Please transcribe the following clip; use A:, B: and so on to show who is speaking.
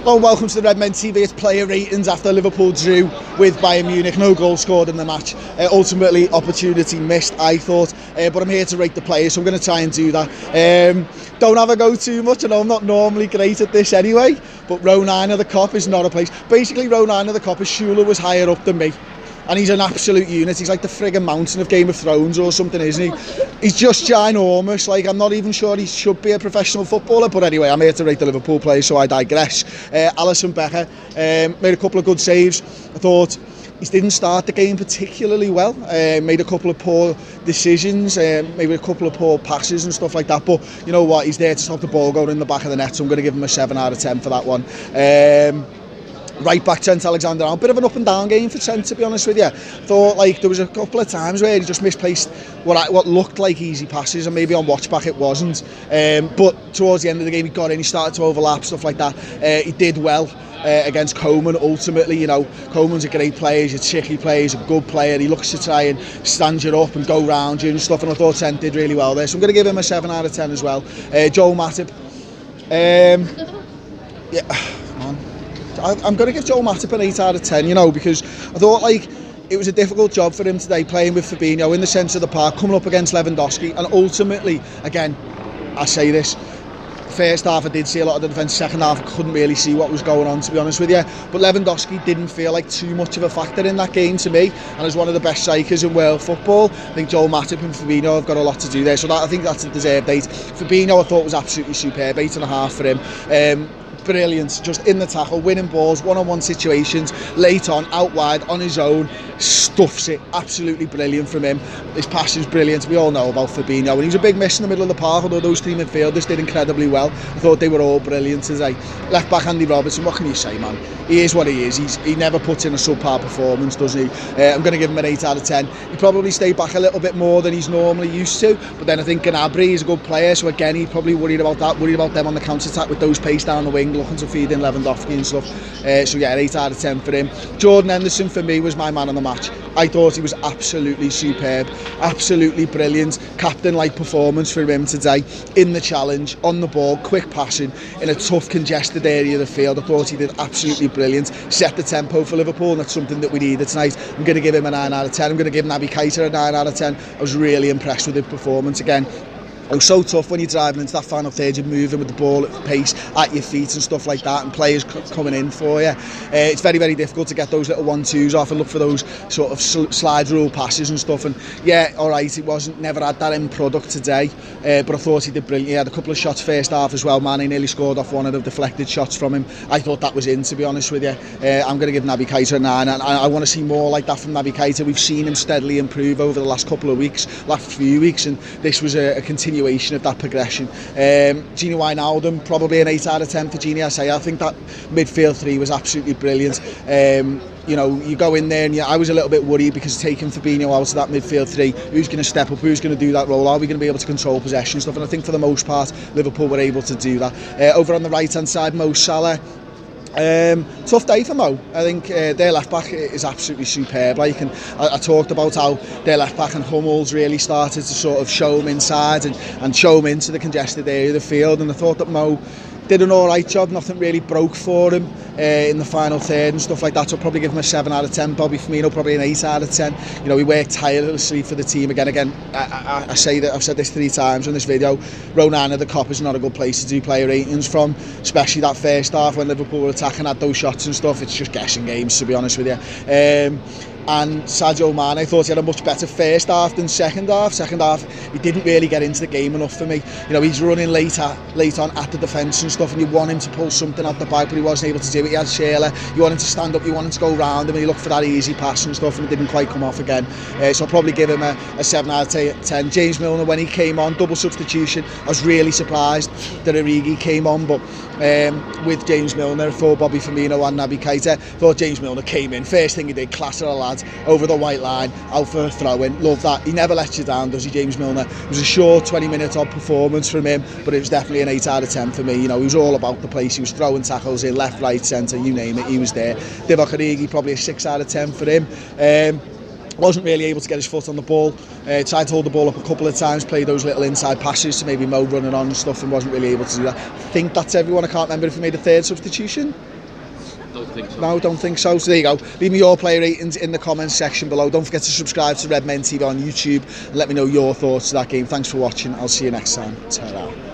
A: Hello and welcome to the Redmen TV. It's player ratings after Liverpool drew with Bayern Munich. No goal scored in the match. Ultimately, opportunity missed, I thought. But I'm here to rate the players, so I'm going to try and do that. Don't have a go too much. I know I'm not normally great at this anyway, but row 9 of the Kop is not a place. Basically, row 9 of the Kop is Schuler was higher up than me. And he's an absolute unit. He's like the friggin' mountain of Game of Thrones or something, isn't he? He's just ginormous. Like, I'm not even sure he should be a professional footballer. But anyway, I'm here to rate the Liverpool players, so I digress. Alisson Becker made a couple of good saves. I thought he didn't start the game particularly well. Made a couple of poor decisions, maybe a couple of poor passes and stuff like that. But you know what? He's there to stop the ball going in the back of the net, so I'm going to give him a 7 out of 10 for that one. Right back, Trent Alexander-Arnold. Bit of an up and down game for Trent, to be honest with you. Thought like there was a couple of times where he just misplaced what looked like easy passes, and maybe on watch back it wasn't. But towards the end of the game, he got in, he started to overlap, stuff like that. He did well against Coman. Ultimately, you know, Coman's a great player, he's a tricky player, he's a good player. He looks to try and stand you up and go round you and stuff, and I thought Trent did really well there. So I'm going to give him a 7 out of 10 as well. Joel Matip. I'm going to give Joel Matip an 8 out of 10, you know, because I thought like it was a difficult job for him today playing with Fabinho in the centre of the park, coming up against Lewandowski, and ultimately, again, I say this, first half I did see a lot of the defence, second half I couldn't really see what was going on, to be honest with you. But Lewandowski didn't feel like too much of a factor in that game to me, and as one of the best strikers in world football, I think Joel Matip and Fabinho have got a lot to do there, so I think that's a deserved 8. Fabinho I thought was absolutely superb, 8.5 for him. Brilliant, just in the tackle, winning balls, one-on-one situations, late on, out wide, on his own, stuffs it, absolutely brilliant from him. His passing's brilliant, we all know about Fabinho, and he was a big miss in the middle of the park, although those three midfielders did incredibly well. I thought they were all brilliant today. Left back Andy Robertson, what can you say, man? He is what he is, he never puts in a subpar performance, does he? I'm going to give him an 8 out of 10. He probably stayed back a little bit more than he's normally used to, but then I think Gnabry is a good player, so again, he's probably worried about that, worried about them on the counter-attack with those pace down the wing, looking to feed in Lewandowski and stuff. So yeah, 8 out of 10 for him. Jordan Henderson for me was my man of the match. I thought he was absolutely superb, absolutely brilliant, captain-like performance for him today, in the challenge, on the ball, quick passing, in a tough congested area of the field. I thought he did absolutely brilliant, set the tempo for Liverpool, and that's something that we needed tonight. I'm going to give him a 9 out of 10, I'm going to give Hendo Keita a 9 out of 10. I was really impressed with his performance again. It was so tough when you're driving into that final third, you're moving with the ball at pace at your feet and stuff like that, and players coming in for you. It's very, very difficult to get those little 1-2s off and look for those sort of slide rule passes and stuff. And yeah, all right, he never had that end product today, but I thought he did brilliant. He had a couple of shots first half as well, man. He nearly scored off one of the deflected shots from him. I thought that was in, to be honest with you. I'm going to give Hendo Keita a 9, and I want to see more like that from Hendo Keita. We've seen him steadily improve over the last couple of weeks, last few weeks, and this was a continuation of that progression. Gini Wijnaldum, probably an 8 out of 10 for Gini. I think that midfield three was absolutely brilliant. You know, you go in there and I was a little bit worried because taking Fabinho out of that midfield three, who's going to step up, who's going to do that role, are we going to be able to control possession and stuff? And I think for the most part Liverpool were able to do that. Over on the right hand side, Mo Salah, tough day for Mo. I think their left back is absolutely superb. Like, and I talked about how their left back and Hummels really started to sort of show him inside and show him into the congested area of the field, and I thought that Mo did an alright job. Nothing really broke for him in the final third and stuff like that, so I'll probably give him a 7 out of 10. Bobby Firmino probably an 8 out of 10. You know, he worked tirelessly for the team again. I say that, I've said this 3 times in this video, row 9 of the Kop is not a good place to do player ratings from, especially that first half when Liverpool were attacking, had those shots and stuff. It's just guessing games, to be honest with you. And Sadio Mane, I thought he had a much better first half than second half. Second half, he didn't really get into the game enough for me. You know, he's running late on at the defence and stuff, and you want him to pull something out the back, but he wasn't able to do it. He had Sheila, you want him to stand up, you want him to go round him, and he looked for that easy pass and stuff, and it didn't quite come off again. So I'll probably give him a 7 out of 10. James Milner, when he came on, double substitution, I was really surprised that Origi came on, but with James Milner for Bobby Firmino and Hendo Keita, thought James Milner came in, first thing he did, class of a lad, over the white line, out for a throw-in. Love that. He never lets you down, does he, James Milner? It was a short 20-minute odd performance from him, but it was definitely an 8 out of 10 for me. You know, he was all about the place. He was throwing tackles in left, right, centre, you name it, he was there. Divock Origi, probably a 6 out of 10 for him. Wasn't really able to get his foot on the ball. Tried to hold the ball up a couple of times, play those little inside passes to maybe Mo running on and stuff, and wasn't really able to do that. I think that's everyone. I can't remember if he made a third substitution.
B: Don't think so.
A: No, don't think so. So there you go. Leave me your player ratings in the comments section below. Don't forget to subscribe to Red Men TV on YouTube and let me know your thoughts of that game. Thanks for watching. I'll see you next time. Ta-ra.